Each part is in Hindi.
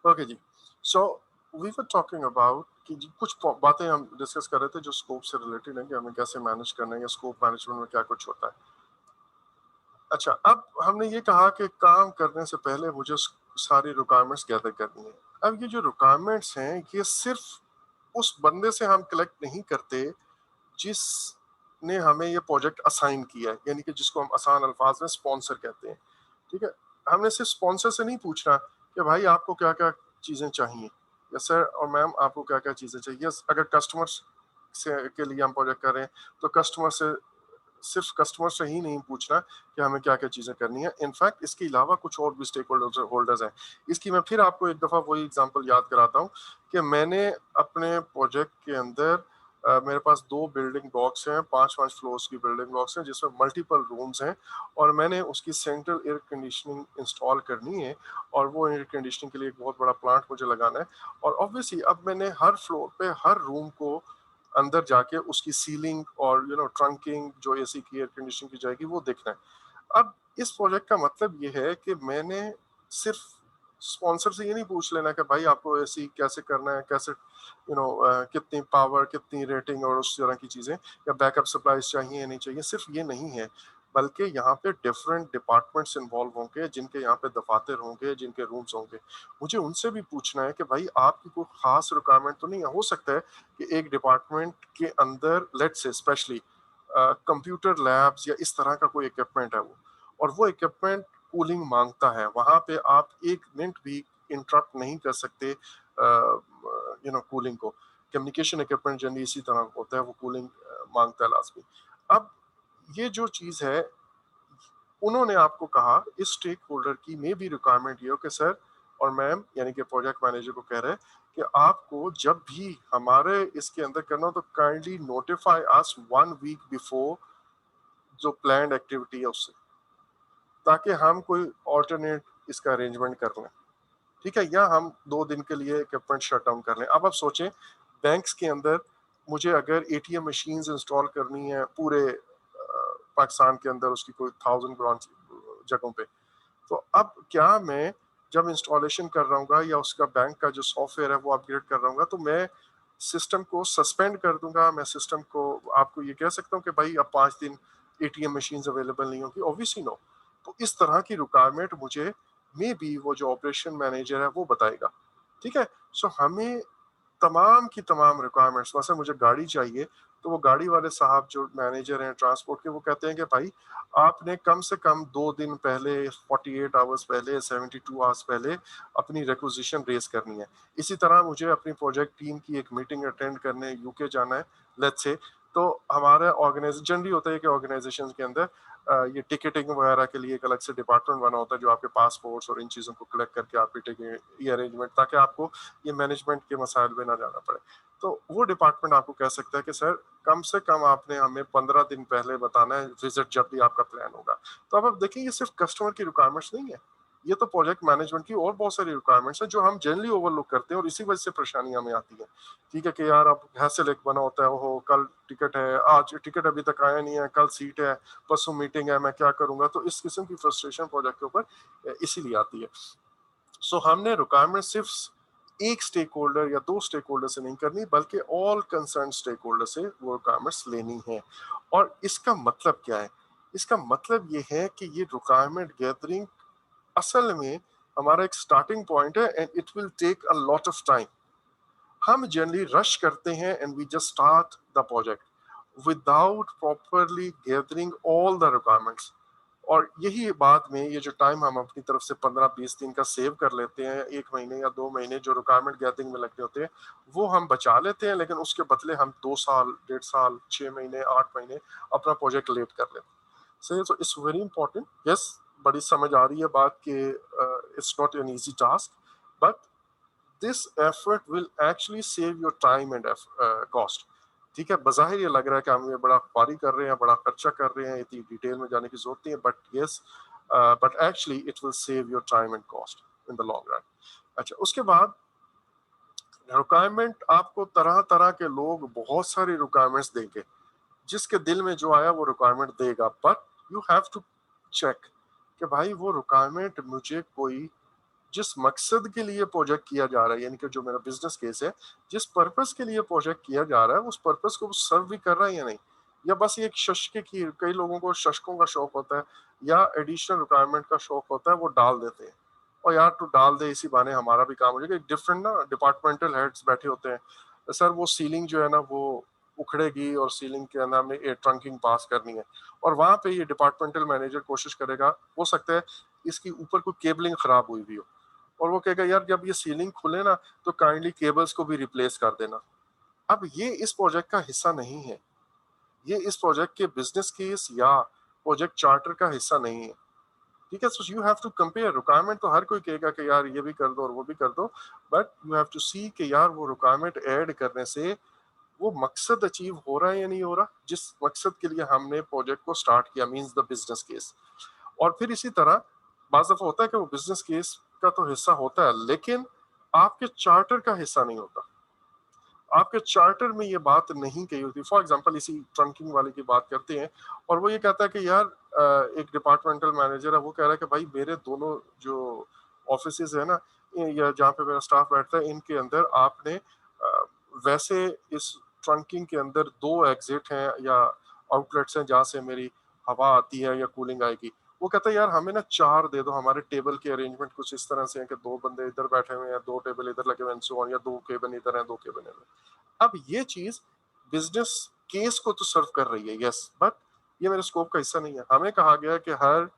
ओके जी। So we were talking about कि जी कुछ बातें हम डिस्कस कर रहे थे जो स्कोप से रिलेटेड है कि हमें कैसे मैनेज करना है या स्कोप मैनेजमेंट में क्या कुछ होता है। अच्छा, अब हमने ये कहा कि काम करने से पहले मुझे सारी रिक्वायरमेंट्स गैदर करनी है। अब ये जो रिक्वायरमेंट्स हैं ये सिर्फ उस बंदे से हम कलेक्ट नहीं करते जिसने हमें ये प्रोजेक्ट असाइन किया है, यानी कि जिसको हम आसान अल्फाज में स्पॉन्सर कहते हैं। ठीक है, हमने सिर्फ स्पॉन्सर से नहीं पूछना कि भाई आपको क्या क्या चीजें चाहिए, या सर और मैम आपको क्या क्या चीजें चाहिए। अगर कस्टमर्स से के लिए हम प्रोजेक्ट कर रहे हैं तो कस्टमर से सिर्फ कस्टमर से ही नहीं पूछना कि हमें क्या क्या चीजें करनी है। इनफैक्ट इसके अलावा कुछ और भी स्टेक होल्डर्स हैं। इसकी मैं फिर आपको एक दफा वही एग्जांपल याद कराता हूँ कि मैंने अपने प्रोजेक्ट के अंदर मेरे पास दो बिल्डिंग ब्लॉक्स हैं, पांच पांच फ्लोर्स की बिल्डिंग ब्लॉक्स हैं जिसमें मल्टीपल रूम्स हैं, और मैंने उसकी सेंट्रल एयर कंडीशनिंग इंस्टॉल करनी है, और वो एयर कंडीशनिंग के लिए एक बहुत बड़ा प्लांट मुझे लगाना है। और ऑब्वियसली अब मैंने हर फ्लोर पे हर रूम को अंदर जाके उसकी सीलिंग और ट्रंकिंग जो एसी की एयर कंडीशनिंग की जाएगी वो देखना है। अब इस प्रोजेक्ट का मतलब ये है कि मैंने सिर्फ स्पॉन्सर से ये नहीं पूछ लेना कि भाई आपको एसी कैसे करना है, कैसे कितनी पावर, कितनी रेटिंग और उस तरह की चीजें, या बैकअप सप्लाईज चाहिए या नहीं चाहिए। सिर्फ ये नहीं है, बल्कि यहाँ पे डिफरेंट डिपार्टमेंट्स इन्वॉल्व होंगे, जिनके यहाँ पे दफातर होंगे, जिनके रूम्स होंगे। मुझे उनसे भी पूछना है कि भाई आपकी कोई खास रिक्वायरमेंट तो नहीं है। हो सकता है कि एक डिपार्टमेंट के अंदर let's say specially computer labs या इस तरह का कोई इक्विपमेंट है वो, और वो इक्विपमेंट कूलिंग मांगता है। वहां पे आप एक मिनट भी इंटरप्ट नहीं कर सकते कूलिंग को। कम्युनिकेशन इक्विपमेंट जनरली इसी तरह होता है, वो कूलिंग मांगता है लाजमी। अब ये जो चीज है, उन्होंने आपको कहा इस स्टेक होल्डर की मे भी रिक्वायरमेंट ये हो कि सर और मैम, यानी कि प्रोजेक्ट मैनेजर को कह रहे हैं कि आपको जब भी हमारे इसके अंदर करना हो तो काइंडली नोटिफाई अस 1 वीक बिफोर जो प्लान्ड एक्टिविटी है उससे, ताकि हम कोई ऑल्टरनेट इसका अरेंजमेंट कर लें। ठीक है, या हम 2 दिन के लिए इक्विपमेंट शट डाउन कर लें। अब आप सोचें, बैंक्स के अंदर मुझे अगर एटीएम मशीन्स इंस्टॉल करनी है पूरे पाकिस्तान के अंदर, उसकी कोई 1000 ब्रांच जगहों पे, तो अब क्या मैं जब इंस्टॉलेशन कर रहा हूँ या उसका बैंक का जो सॉफ्टवेयर है वो अपग्रेड कर रहा हूँ, तो मैं सिस्टम को सस्पेंड कर दूंगा। मैं सिस्टम को आपको ये कह सकता हूँ कि भाई अब 5 दिन एटीएम मशीन अवेलेबल नहीं होगी? Obviously no. तो इस तरह की रिक्वायरमेंट मुझे मे बी वो जो ऑपरेशन मैनेजर है वो बताएगा। ठीक है, सो हमें तमाम की तमाम रिक्वायरमेंट्स, वैसे मुझे गाड़ी चाहिए, तो वो गाड़ी वाले साहब जो मैनेजर हैं ट्रांसपोर्ट के, वो कहते हैं कि भाई आपने कम से कम 2 दिन पहले, 48 आवर्स पहले, 72 आवर्स पहले अपनी रिक्वेजिशन रेज करनी है। इसी तरह मुझे अपनी प्रोजेक्ट टीम की एक मीटिंग अटेंड करने यूके जाना है, लेट्स से। तो हमारा ऑर्गेनाइजेशन जनरली होता है कि ऑर्गेनाइजेशन के अंदर ये टिकटिंग वगैरह के लिए एक अलग से डिपार्टमेंट बना होता है जो आपके पासपोर्ट्स और इन चीज़ों को कलेक्ट करके आपकी टिकट, ये अरेंजमेंट, ताकि आपको ये मैनेजमेंट के मसाइल में ना जाना पड़े। तो वो डिपार्टमेंट आपको कह सकता है कि सर कम से कम आपने हमें 15 दिन पहले बताना है विजिट जब भी आपका प्लान होगा। तो अब आप देखिए, ये सिर्फ कस्टमर की रिक्वायरमेंट्स नहीं है, ये तो प्रोजेक्ट मैनेजमेंट की और बहुत सारी रिक्वायरमेंट्स हैं जो हम जनरली ओवरलुक करते हैं, और इसी वजह से परेशानी हमें आती है। ठीक है कि यार अब हैसल एक बना होता है, ओहो कल टिकट है, आज टिकट अभी तक आया नहीं है, कल सीट है, परसों मीटिंग है, मैं क्या करूंगा। तो इस किस्म की फ्रस्ट्रेशन प्रोजेक्ट के ऊपर इसीलिए आती है। सो हमने रिक्वायरमेंट सिर्फ एक स्टेक होल्डर या दो स्टेक होल्डर से नहीं करनी, बल्कि ऑल कंसर्न स्टेक होल्डर से वो रिक्वायरमेंट्स लेनी है। और इसका मतलब क्या है? इसका मतलब ये है कि ये रिक्वायरमेंट गैदरिंग असल में हमारा एक स्टार्टिंग पॉइंट है, and it will take a lot of time. हम जनरली रश करते हैं and we just start the project without properly gathering all the requirements. और यही बाद में ये जो टाइम हम अपनी तरफ से 15-20 दिन का सेव कर लेते हैं, 1 महीने या 2 महीने जो रिक्वायरमेंट गैदरिंग में लगते होते हैं, वो हम बचा लेते हैं, लेकिन उसके बदले हम 2 साल, 1.5 साल, 6 महीने, 8 महीने अपना प्रोजेक्ट लेट कर लेते हैं। So it's very important. Yes, बड़ी समझ आ रही है बात कि it's not an easy task, but this effort will actually save your time and cost. ठीक है, बाहिर ये लग रहा है कि हम ये बड़ा ख्वारी कर रहे हैं, बड़ा खर्चा कर रहे हैं, इतनी डिटेल में जाने की जरूरत नहीं है, but yes, but actually it will save your time and cost in the long run. अच्छा, उसके बाद रिक्वायरमेंट आपको तरह तरह के लोग बहुत सारी रिक्वायरमेंट्स देंगे, जिसके दिल में जो आया वो रिक्वायरमेंट देगा, but you have to check कि भाई वो रिक्वायरमेंट मुझे कोई जिस मकसद के लिए प्रोजेक्ट किया जा रहा है, यानी कि जो मेरा बिजनेस केस है, जिस पर्पस के लिए प्रोजेक्ट किया जा रहा है उस पर्पस को सर्व भी कर रहा है या नहीं, या बस ये एक शश की कई लोगों को शशकों का शौक होता है या एडिशनल रिक्वायरमेंट का शौक होता है, वो डाल देते हैं और यार तू डाल दे इसी बहाने हमारा भी काम हो जाएगा। डिफरेंट ना डिपार्टमेंटल हेड्स बैठे होते हैं, सर वो सीलिंग जो है ना वो उखड़ेगी और सीलिंग के अंदर हमने एयर ट्रंकिंग पास करनी है, और वहां पे ये डिपार्टमेंटल मैनेजर कोशिश करेगा, हो सकता है इसकी ऊपर कोई केबलिंग खराब हुई भी हो, और वो कहेगा यार जब ये सीलिंग खुले ना तो काइंडली केबल्स को भी रिप्लेस कर देना। अब ये इस प्रोजेक्ट का हिस्सा नहीं है, ये इस प्रोजेक्ट के बिजनेस केस या प्रोजेक्ट चार्टर का हिस्सा नहीं है। ठीक है, so you have to compare. Requirement तो हर कोई कहेगा कि यार ये भी कर दो और वो भी कर दो, बट यू हैव टू सी कि यार वो रिक्वायरमेंट ऐड करने से वो मकसद अचीव हो रहा है या नहीं हो रहा, जिस मकसद के लिए हमने प्रोजेक्ट को स्टार्ट किया, मींस द बिजनेस केस। और फिर इसी तरह बाज़ दफा होता है कि वो बिजनेस केस का तो हिस्सा होता है लेकिन आपके चार्टर का हिस्सा नहीं होता, आपके चार्टर में ये बात नहीं कही होती। फॉर एग्जांपल इसी ट्रंकिंग वाले की बात करते हैं और वो ये कहता है कि यार एक डिपार्टमेंटल मैनेजर है, वो कह रहा है कि भाई मेरे दोनों जो ऑफिसेज है ना, या जहाँ पे मेरा स्टाफ बैठता है, इनके अंदर आपने वैसे इस ट्रंकिंग के अंदर दो एग्जिट हैं या आउटलेट्स हैं जहाँ से मेरी हवा आती है या कूलिंग आएगी। वो कहता है यार हमें ना चार दे दो, हमारे टेबल के अरेंजमेंट कुछ इस तरह से है कि दो बंदे इधर बैठे हुए हैं, दो टेबल इधर लगे हुए हैं, सो ऑन, या दो केबिन इधर हैं, दो केबिन इधर। अब ये चीज बिजनेस केस को तो सर्व कर रही है, यस, बट ये मेरे स्कोप का हिस्सा नहीं है। हमें कहा गया कि हर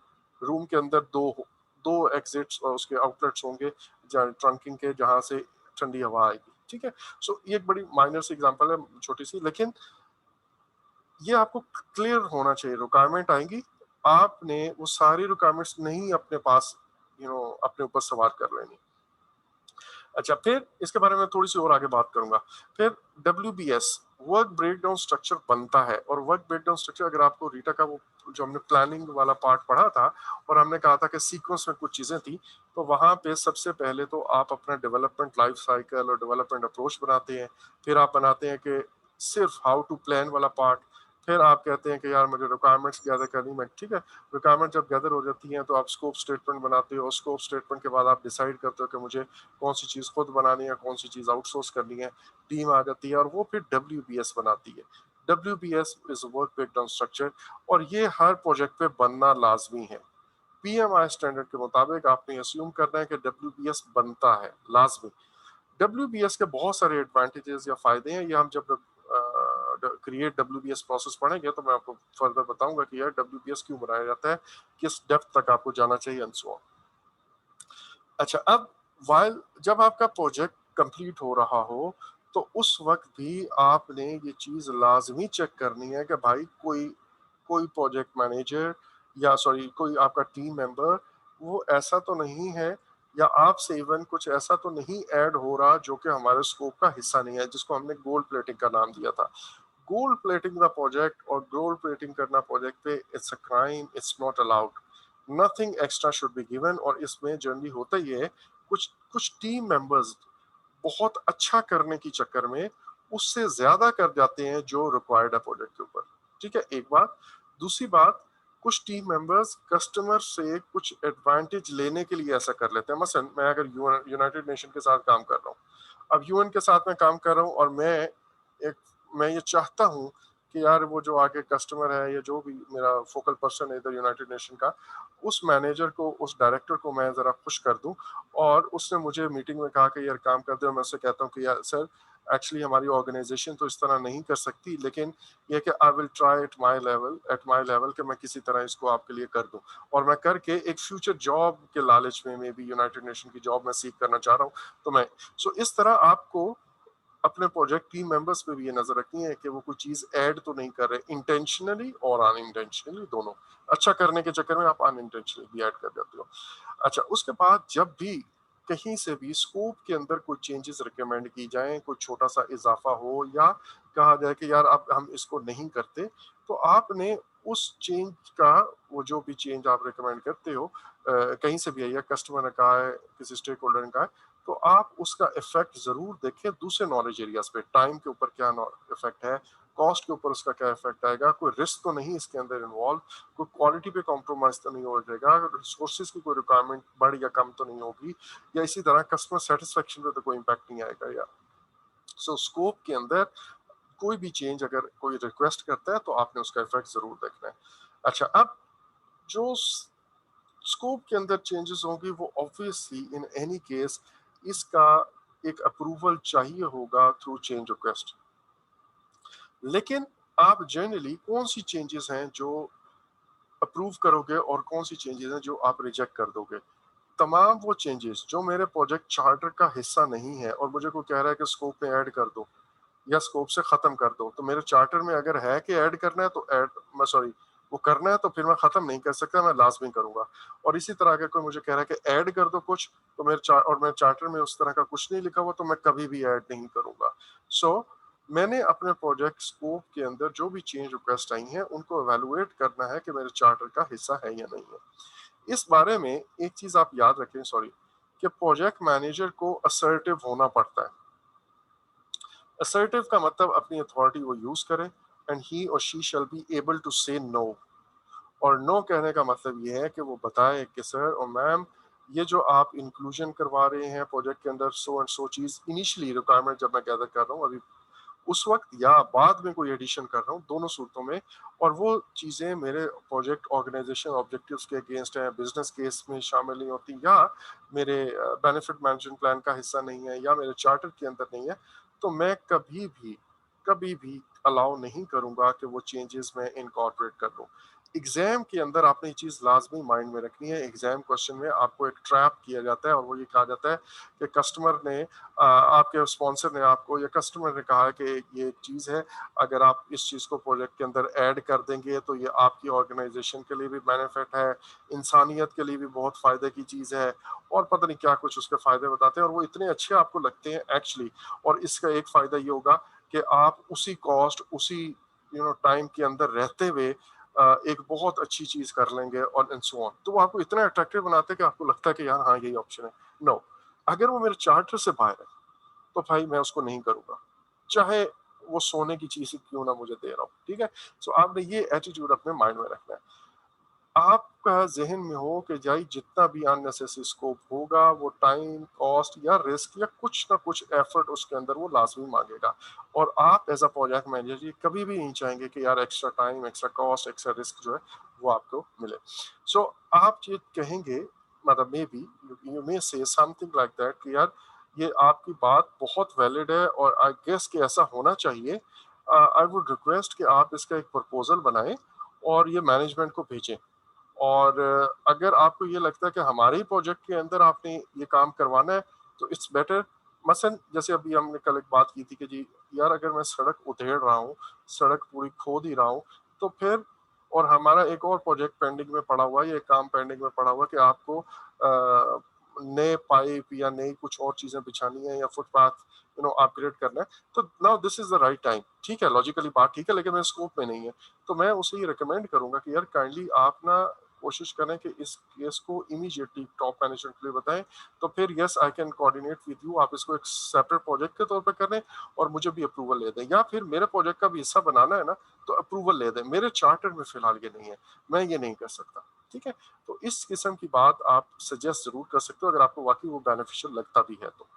रूम के अंदर दो एग्जिट्स और उसके आउटलेट्स होंगे ट्रंकिंग के, जहां से ठंडी हवा आएगी। ठीक है, सो ये एक बड़ी माइनर सी एग्जांपल है, छोटी सी, लेकिन ये आपको क्लियर होना चाहिए। रिक्वायरमेंट आएंगी, आपने वो सारी रिक्वायरमेंट्स नहीं अपने पास अपने ऊपर सवार कर लेनी। अच्छा, फिर इसके बारे में थोड़ी सी और आगे बात करूंगा। फिर WBS वर्क ब्रेकडाउन स्ट्रक्चर बनता है, और वर्क ब्रेकडाउन स्ट्रक्चर अगर आपको रीटा का वो जो हमने प्लानिंग वाला पार्ट पढ़ा था और हमने कहा था कि सीक्वेंस में कुछ चीजें थी, तो वहां पे सबसे पहले तो आप अपना डेवलपमेंट लाइफ साइकिल और डेवलपमेंट अप्रोच बनाते हैं। फिर आप बनाते हैं कि सिर्फ हाउ टू प्लान वाला पार्ट। फिर आप कहते हैं कि यार मुझे रिक्वायरमेंट्स गैदर करनी, मैं ठीक है, रिक्वायरमेंट जब गैदर हो जाती हैं तो आप स्कोप स्टेटमेंट बनाते हो, और स्कोप स्टेटमेंट के बाद आप डिसाइड करते हो कि मुझे कौन सी चीज खुद बनानी है, कौन सी चीज आउटसोर्स करनी है। टीम आ जाती है और वो फिर WBS बनाती है। WBS is work breakdown structure, और ये हर प्रोजेक्ट पे बनना लाजमी है। PMI स्टैंडर्ड के मुताबिक आपने अस्यूम करना है कि WBS बनता है लाजमी। WBS के बहुत सारे एडवांटेजेस या फायदे हैं, ये हम जब क्रिएट WBS प्रोसेस पढ़ेंगे तो मैं आपको फर्दर बताऊंगा कि यार WBS क्यों बनाया जाता है, किस डेप्थ तक आपको जाना चाहिए, एंड सो ऑन। अच्छा, अब वाइल जब आपका प्रोजेक्ट कंप्लीट हो रहा हो तो उस वक्त भी आपने ये चीज लाजमी चेक करनी है कि भाई कोई कोई प्रोजेक्ट मैनेजर या सॉरी कोई आपका टीम मेंबर वो ऐसा तो नहीं है, या आपसे इवन कुछ ऐसा तो नहीं ऐड हो रहा जो कि हमारे स्कोप का हिस्सा नहीं है, जिसको हमने गोल्ड प्लेटिंग का नाम दिया था। गोल्ड प्लेटिंग द प्रोजेक्ट और गोल्ड प्लेटिंग करना प्रोजेक्ट पे it's a crime, it's not allowed. Nothing extra should be given. और इसमें जनरली होता ही है, कुछ कुछ टीम मेंबर्स बहुत अच्छा करने की चक्कर में उससे ज्यादा कर जाते हैं जो रिक्वायर्ड है प्रोजेक्ट के ऊपर। ठीक है, एक बात। दूसरी बात, कुछ टीम मेंबर्स कस्टमर से कुछ एडवांटेज लेने के लिए ऐसा कर लेते हैं। मसलन मैं अगर यूनाइटेड नेशन के साथ काम कर रहा हूँ, अब यूएन के साथ मैं काम कर रहा हूँ और एक मैं ये चाहता हूँ कि यार वो जो आगे कस्टमर है या जो भी मेरा फोकल पर्सन है इधर यूनाइटेड नेशन का, उस मैनेजर को, उस डायरेक्टर को मैं जरा खुश कर दूं। और उसने मुझे मीटिंग में कहा कि यार काम कर दो, मैं उससे कहता हूँ कि यार सर एक्चुअली हमारी ऑर्गेनाइजेशन तो इस तरह नहीं कर सकती, लेकिन ये कि I will try at my level कि मैं किसी तरह इसको आपके लिए कर दूं। और मैं करके एक फ्यूचर जॉब के लालच में भी यूनाइटेड नेशन की जॉब मैं सीख करना चाह रहा हूँ। तो मैं इस तरह आपको अपने प्रोजेक्ट टीम मेंबर्स पे भी ये नजर रखनी है कि वो कोई चीज ऐड तो नहीं कर रहे इंटेंशनली और अनइंटेंशनली दोनों। अच्छा करने के चक्कर में आप अनइंटेंशनली भी ऐड कर देते हो। अच्छा, उसके बाद जब भी कहीं से भी स्कोप के अंदर कोई चेंजेस रिकमेंड की जाए, कोई छोटा सा इजाफा हो या कहा जाए कि यार अब हम इसको नहीं करते, तो आपने उस चेंज का, वो जो भी चेंज आप रिकमेंड करते हो कहीं से भी है, या कस्टमर ने कहा है, किसी स्टेक होल्डर ने कहा है, तो आप उसका इफेक्ट जरूर देखें दूसरे नॉलेज एरियाज पे, टाइम के ऊपर क्या इफेक्ट है, कॉस्ट के ऊपर उसका क्या इफेक्ट आएगा, कोई रिस्क तो नहीं इसके अंदर इन्वॉल्व, कोई क्वालिटी पे कॉम्प्रोमाइज तो नहीं हो जाएगा, रिसोर्सेज की कोई रिक्वायरमेंट बढ़ या कम तो नहीं होगी, या इसी तरह कस्टमर सेटिस्फेक्शन पे तो कोई इम्पैक्ट नहीं आएगा। या सो स्कोप के अंदर कोई भी चेंज अगर कोई रिक्वेस्ट करता है तो आपने उसका इफेक्ट जरूर देखना है। अच्छा, अब जो स्कोप के अंदर चेंजेस होंगी वो ऑब्वियसली इन एनी केस इसका एक अप्रूवल चाहिए होगा थ्रू चेंज रिक्वेस्ट। लेकिन आप जनरली कौन सी चेंजेस हैं जो अप्रूव करोगे और कौन सी चेंजेस हैं जो आप रिजेक्ट कर दोगे? तमाम वो चेंजेस जो मेरे प्रोजेक्ट चार्टर का हिस्सा नहीं है और मुझे कोई कह रहा है कि स्कोप में ऐड कर दो या स्कोप से खत्म कर दो, तो मेरे चार्टर में अगर है कि ऐड करना है तो ऐड, मैं सॉरी, वो करना है तो फिर मैं खत्म नहीं कर सकता, मैं लाजमी करूंगा। और इसी तरह अगर कोई मुझे कह रहा है कि ऐड कर दो कुछ, तो और मेरे चार्टर में उस तरह का कुछ नहीं लिखा हुआ, तो मैं कभी भी ऐड नहीं करूंगा। सो मैंने अपने प्रोजेक्ट स्कोप के अंदर जो भी चेंज रिक्वेस्ट आई हैं उनको एवेलुएट करना है कि मेरे चार्टर का हिस्सा है या नहीं है। इस बारे में एक चीज आप याद रखें, सॉरी, कि प्रोजेक्ट मैनेजर को असर्टिव होना पड़ता है। असर्टिव का मतलब अपनी अथॉरिटी वो यूज करे एंड ही और she shall be able to say no. और नो कहने का मतलब ये है कि वो बताए कि सर और मैम, ये जो आप इंक्लूजन करवा रहे हैं प्रोजेक्ट के अंदर सो एंड सो चीज, इनिशियली रिक्वायरमेंट जब मैं गैदर कर रहा हूँ अभी उस वक्त या बाद में कोई एडिशन कर रहा हूँ, दोनों सूरतों में, और वो चीजें मेरे प्रोजेक्ट ऑर्गेनाइजेशन ऑब्जेक्टिव्स के अगेंस्ट है, बिजनेस केस में शामिल नहीं होती, या मेरे बेनिफिट मैनेजमेंट प्लान का हिस्सा नहीं है, या मेरे चार्टर के अंदर नहीं है, तो मैं कभी भी अलाउ नहीं करूंगा कि वो चेंजेस मैं इनकॉर्पोरेट कर लूँ। एग्जाम के अंदर आपने ये चीज लाजमी माइंड में रखनी है। एग्जाम क्वेश्चन में आपको एक ट्रैप किया जाता है और वो ये कहा जाता है कि कस्टमर ने आपके स्पॉन्सर ने आपको या कस्टमर ने कहा कि ये एक चीज है, अगर आप इस चीज को प्रोजेक्ट के अंदर ऐड कर देंगे तो ये आपकी ऑर्गेनाइजेशन के लिए भी बेनिफिट है, इंसानियत के लिए भी बहुत फायदे की चीज है, और पता नहीं क्या कुछ उसके फायदे बताते हैं और वो इतने अच्छे आपको लगते हैं एक्चुअली। और इसका एक फायदा ये होगा कि आप उसी कॉस्ट, उसी टाइम के अंदर रहते हुए एक बहुत अच्छी चीज कर लेंगे और एंड सो ऑन। तो वो आपको इतना अट्रैक्टिव बनाते हैं कि आपको लगता है कि यार हाँ यही ऑप्शन है। नो, अगर वो मेरे चार्टर से बाहर है तो भाई मैं उसको नहीं करूंगा, चाहे वो सोने की चीज क्यों ना मुझे दे रहा हूँ। ठीक है, सो आपने ये एटीट्यूड अपने माइंड में रखना है। आपका जहन में हो कि जाई जितना भी अननेसेसरी स्कोप होगा वो टाइम कॉस्ट या रिस्क या कुछ ना कुछ एफर्ट उसके अंदर वो लाजमी मांगेगा, और आप एज अ प्रोजेक्ट मैनेजर ये कभी भी नहीं चाहेंगे कि यार extra time, extra cost, extra risk जो है वो आपको मिले। सो आप ये कहेंगे, मतलब मे बी यू मे से समथिंग लाइक दैट कि यार ये आपकी बात बहुत वैलिड है और आई गेस कि ऐसा होना चाहिए। आई वुड रिक्वेस्ट कि आप इसका एक प्रपोजल बनाएं और ये मैनेजमेंट को भेजें। और अगर आपको ये लगता है कि हमारे ही प्रोजेक्ट के अंदर आपने ये काम करवाना है तो इट्स बेटर। मसलन जैसे अभी हमने कल एक बात की थी कि जी यार अगर मैं सड़क उधेड़ रहा हूँ, सड़क पूरी खोद ही रहा हूँ, तो फिर और हमारा एक और प्रोजेक्ट पेंडिंग में पड़ा हुआ है, ये काम पेंडिंग में पड़ा हुआ है कि आपको नए पाइप या नई कुछ और चीजें बिछानी है या फुटपाथ अपग्रेड करना है, तो now this is the right time. ठीक है, लॉजिकली बात ठीक है, लेकिन मेरे स्कोप में नहीं है, तो मैं उसे ये रिकमेंड करूंगा कि यार काइंडली आप ना कोशिश करें कि इस केस को इमीडिएटली टॉप मैनेजमेंट के लिए बताएं। तो फिर yes I can coordinate with you, आप इसको एक सेपरेट प्रोजेक्ट के तौर पे कर लें और मुझे भी अप्रूवल ले दें, या फिर मेरे प्रोजेक्ट का भी हिस्सा बनाना है ना तो अप्रूवल ले दें। मेरे चार्टर में फिलहाल ये नहीं है, मैं ये नहीं कर सकता। ठीक है, तो इस किस्म की बात आप सजेस्ट जरूर कर सकते हो अगर आपको वाकई वो बेनिफिशियल लगता भी है तो।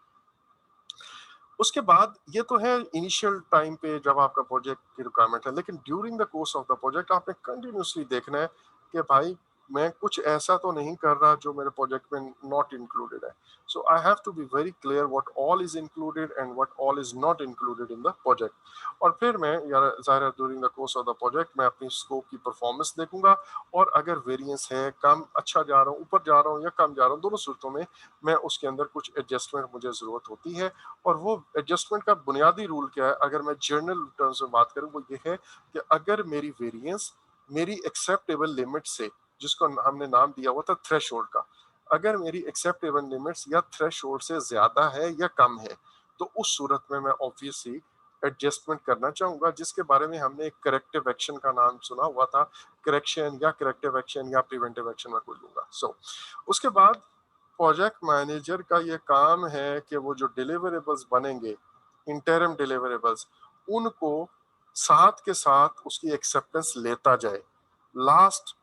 उसके बाद ये तो है इनिशियल टाइम पे जब आपका प्रोजेक्ट की रिक्वायरमेंट है, लेकिन during the course of the project आपने कंटिन्यूसली देखना है कि भाई मैं कुछ ऐसा तो नहीं कर रहा जो मेरे प्रोजेक्ट में नॉट इंक्लूडेड है। So I have to be very clear what all is included and what all is not included in the project. और फिर मैं यार ज़ाहिर है during the course of the project मैं अपनी स्कोप की परफॉर्मेंस देखूंगा, और अगर वेरिएंस है, कम अच्छा जा रहा हूँ, ऊपर जा रहा हूँ या कम जा रहा हूँ, दोनों सूरतों में मैं उसके अंदर कुछ एडजस्टमेंट मुझे जरूरत होती है। और वो एडजस्टमेंट का बुनियादी रूल क्या है, अगर मैं जर्नल टर्म्स में बात करूं, वो ये है कि अगर मेरी वेरिएंस मेरी एक्सेप्टेबल लिमिट से, जिसको हमने नाम दिया हुआ था थ्रेशोल्ड का, अगर मेरी एक्सेप्टेबल लिमिट्स या थ्रेशोल्ड से ज्यादा है या कम है, तो उस सूरत में मैं ऑब्वियसली एडजस्टमेंट करना चाहूंगा, जिसके बारे में हमने एक करेक्टिव एक्शन का नाम सुना हुआ था। करेक्शन या करेक्टिव एक्शन या प्रिवेंटिव एक्शन में कोई लूंगा। सो उसके बाद प्रोजेक्ट मैनेजर का ये काम है कि वो जो डिलीवरेबल्स बनेंगे, इंटरिम डिलीवरेबल्स, उनको साथ के साथ उसकी एक्सेप्टेंस लेता जाए, लास्ट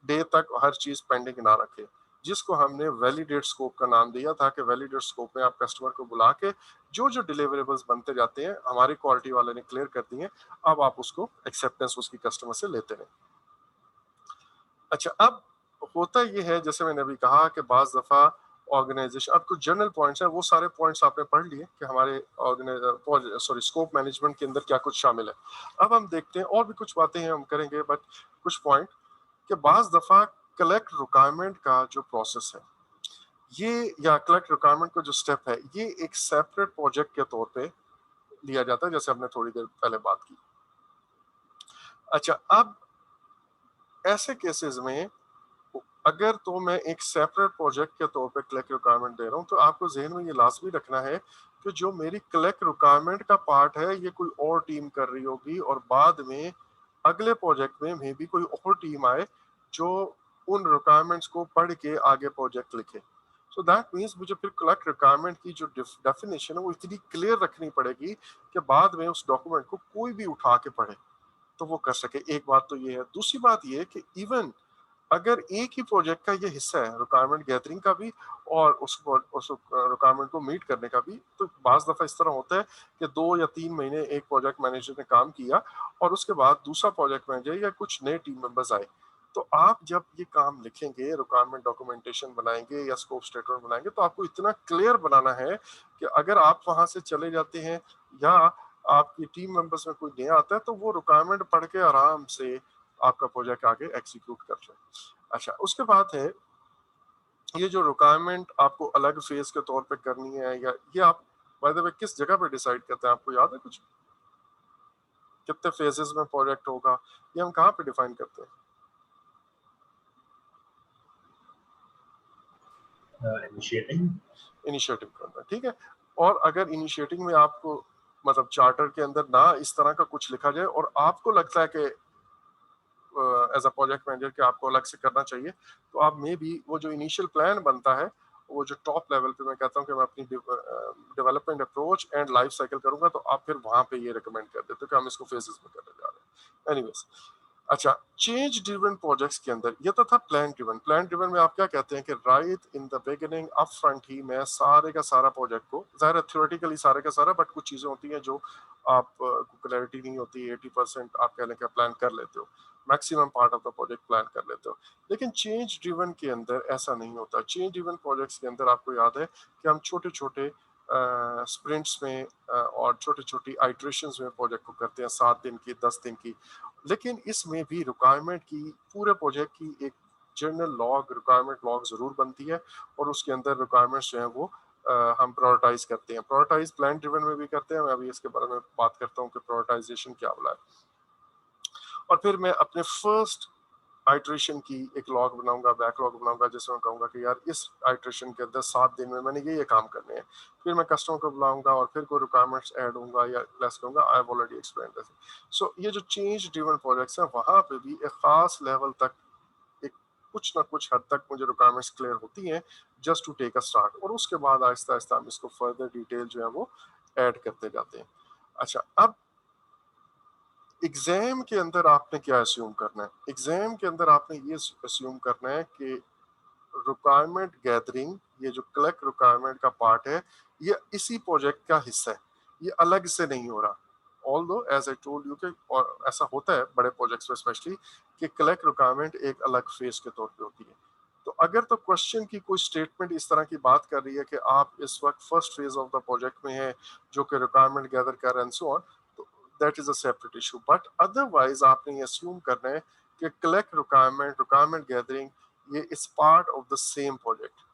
डे तक हर चीज पेंडिंग ना रखे, जिसको हमने वैलिडेट स्कोप का नाम दिया था कि वैलिडेट स्कोप में आप कस्टमर को बुला के जो जो डिलीवरेबल्स बनते जाते हैं हमारी क्वालिटी वाले ने क्लियर कर दिए, अब आप उसको एक्सेप्टेंस उसकी कस्टमर से लेते रहे। अच्छा, अब होता ये है जैसे मैंने अभी कहा कि बाज दफा ऑर्गेनाइजेशन, अब कुछ जनरल पॉइंट्स हैं, वो सारे पॉइंट्स आपने पढ़ लिए कि हमारे स्कोप मैनेजमेंट के अंदर क्या कुछ शामिल है। अब हम देखते हैं और भी कुछ बातें हैं हम करेंगे, बट कुछ पॉइंट कि बाज दफा कलेक्ट रिक्वायरमेंट का जो प्रोसेस है ये, या कलेक्ट रिक्वायरमेंट का जो स्टेप है, ये एक सेपरेट प्रोजेक्ट के तौर पे लिया जाता है, जैसे हमने थोड़ी देर पहले बात की। अच्छा, अब ऐसे केसेस में अगर तो मैं एक सेपरेट प्रोजेक्ट के तौर पे कलेक्ट रिक्वायरमेंट दे रहा हूँ, तो आपको जहन में ये लाजमी रखना है कि जो मेरी कलेक्ट रिक्वायरमेंट का पार्ट है ये कोई और टीम कर रही होगी, और बाद में अगले प्रोजेक्ट में मे भी कोई और टीम आए जो उन रिक्वायरमेंट्स को पढ़ के आगे प्रोजेक्ट लिखे। सो दैट मीन्स मुझे फिर कलेक्ट रिक्वायरमेंट की जो डेफिनेशन है वो इतनी क्लियर रखनी पड़ेगी कि बाद में उस डॉक्यूमेंट को कोई भी उठा के पढ़े तो वो कर सके। एक बात तो ये है। दूसरी बात ये है कि इवन अगर एक ही प्रोजेक्ट का ये हिस्सा है, रिक्वायरमेंट गैदरिंग का भी और उस रिक्वायरमेंट को मीट करने का भी, तो बाज दफा इस तरह होता है कि 2 या 3 महीने एक प्रोजेक्ट मैनेजर ने काम किया और उसके बाद दूसरा प्रोजेक्ट मैनेजर या कुछ नए टीम मेंबर्स आए, तो आप जब ये काम लिखेंगे, रिक्वायरमेंट डॉक्यूमेंटेशन बनाएंगे या स्कोप स्टेटमेंट बनाएंगे, तो आपको इतना क्लियर बनाना है कि अगर आप वहां से चले जाते हैं या आपकी टीम मेंबर्स में कोई नया आता है, तो वो रिक्वायरमेंट पढ़ के आराम से आपका प्रोजेक्ट आगे एग्जीक्यूट कर ले। अच्छा, उसके बाद है ये जो रिक्वायरमेंट आपको अलग फेज के तौर पे करनी है, या ये आप बाय द वे किस जगह पे डिसाइड करते हैं, आपको याद है कुछ? कितने फेजेस में प्रोजेक्ट होगा, ये हम कहाँ पे डिफाइन करते हैं? इनिशिएटिंग। इनिशिएटिव के अंदर, ठीक है। और अगर इनिशिएटिव में आपको मतलब चार्टर के अंदर ना इस तरह का कुछ लिखा जाए और आपको लगता है कि एज अ प्रोजेक्ट मैनेजर के आपको अलग से करना चाहिए, तो आप मे भी वो जो इनिशियल प्लान बनता है, वो जो टॉप लेवल पे मैं कहता हूँ कि मैं अपनी development approach and life cycle करूंगा, तो आप फिर वहां पे ये रिकमेंड कर देते हो कि हम इसको फेजेस में करने जा रहे हैं। एनीवेज, अच्छा, चेंज ड्रिवन प्रोजेक्ट्स के अंदर ये तो था प्लान ड्रिवन। प्लान ड्रिवन में आप क्या कहते हैं कि right in the beginning up front ही मैं सारे का सारा प्रोजेक्ट को, ज़ाहिर है थ्योरेटिकली सारे का सारा, बट कुछ चीज़ें होती हैं जो आप क्लैरिटी नहीं होती, 80% आप कहने का प्लान कर लेते हो, maximum part of the project plan कर लेते हो। लेकिन चेंज ड्रिवन के अंदर ऐसा नहीं होता। चेंज ड्रिवन प्रोजेक्ट्स के अंदर आपको याद है कि हम छोटे छोटे स्प्रिंट्स में और छोटी छोटी आइट्रेशंस में प्रोजेक्ट को करते हैं, 7 दिन की, 10 दिन की। लेकिन इसमें भी रिक्वायरमेंट की, पूरे प्रोजेक्ट की एक जर्नल लॉग, रिक्वायरमेंट लॉग जरूर बनती है, और उसके अंदर रिक्वायरमेंट्स जो है वो हम प्रायोरिटाइज करते हैं। प्रायोरिटाइज प्लान ड्रिवन में भी करते हैं, मैं अभी इसके बारे में बात करता हूँ कि प्रायोरिटाइजेशन क्या बोला है। और फिर मैं अपने फर्स्ट आइट्रेशन की एक लॉग बनाऊंगा, बैकलॉग बनाऊंगा, जिसमें मैं कहूंगा कि यार इस आइट्रेशन के अंदर 7 दिन में मैंने ये काम करने हैं। फिर मैं कस्टमर को बुलाऊंगा और फिर कोई रिक्वायरमेंट्स ऐड होगा या लेस करूंगा। I have already explain this. So ये जो चेंज ड्रिवन प्रोजेक्ट्स हैं, वहां पे भी एक खास लेवल तक, एक कुछ ना कुछ हद तक मुझे रिक्वायरमेंट्स क्लियर होती हैं just to take a start, और उसके बाद आहिस्ता आहिस्ता हम इसको फर्दर डिटेल जो है वो ऐड करते जाते हैं। अच्छा, अब एग्जाम के अंदर आपने क्या अस्यूम करना है? एग्जाम के अंदर आपने ये अस्यूम करना है कि रिक्वायरमेंट गैदरिंग, ये जो कलेक्ट रिक्वायरमेंट का पार्ट है, ये इसी प्रोजेक्ट का हिस्सा है, ये अलग से नहीं हो रहा। Although as I told you कि और ऐसा होता है बड़े प्रोजेक्ट्स में स्पेशली कि कलेक्ट रिक्वायरमेंट एक अलग फेज के तौर पे होती है। तो अगर तो क्वेश्चन की कोई स्टेटमेंट इस तरह की बात कर रही है कि आप इस वक्त first phase of the project में है जो कि रिक्वायरमेंट गैदर कर एंड सो ऑन, तो that is a separate issue. But otherwise आपने ये अस्यूम करना है कि कलेक्ट रिक्वायरमेंट, रिक्वायरमेंट गैदरिंग, ये is part of the same project.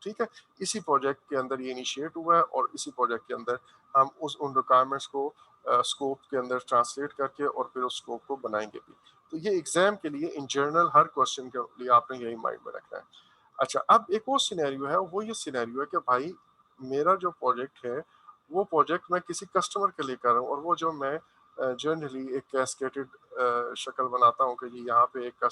ठीक है, इसी प्रोजेक्ट के अंदर ये इनिशिएट हुआ है और इसी प्रोजेक्ट के अंदर हम उन रिक्वायरमेंट्स को स्कोप के अंदर ट्रांसलेट करके और फिर उस स्कोप को बनाएंगे भी। तो ये एग्जाम के लिए इन जनरल हर क्वेश्चन के लिए आपने यही माइंड में रखना है। अच्छा, अब एक और सिनेरियो है, वो ये सिनेरियो है कि भाई मेरा जो प्रोजेक्ट है वो प्रोजेक्ट मैं किसी कस्टमर के लिए कर रहा हूँ, और वो जो मैं जनरली एक कैस्केटेड शक्ल बनाता हूँ कि जी यहाँ पे एक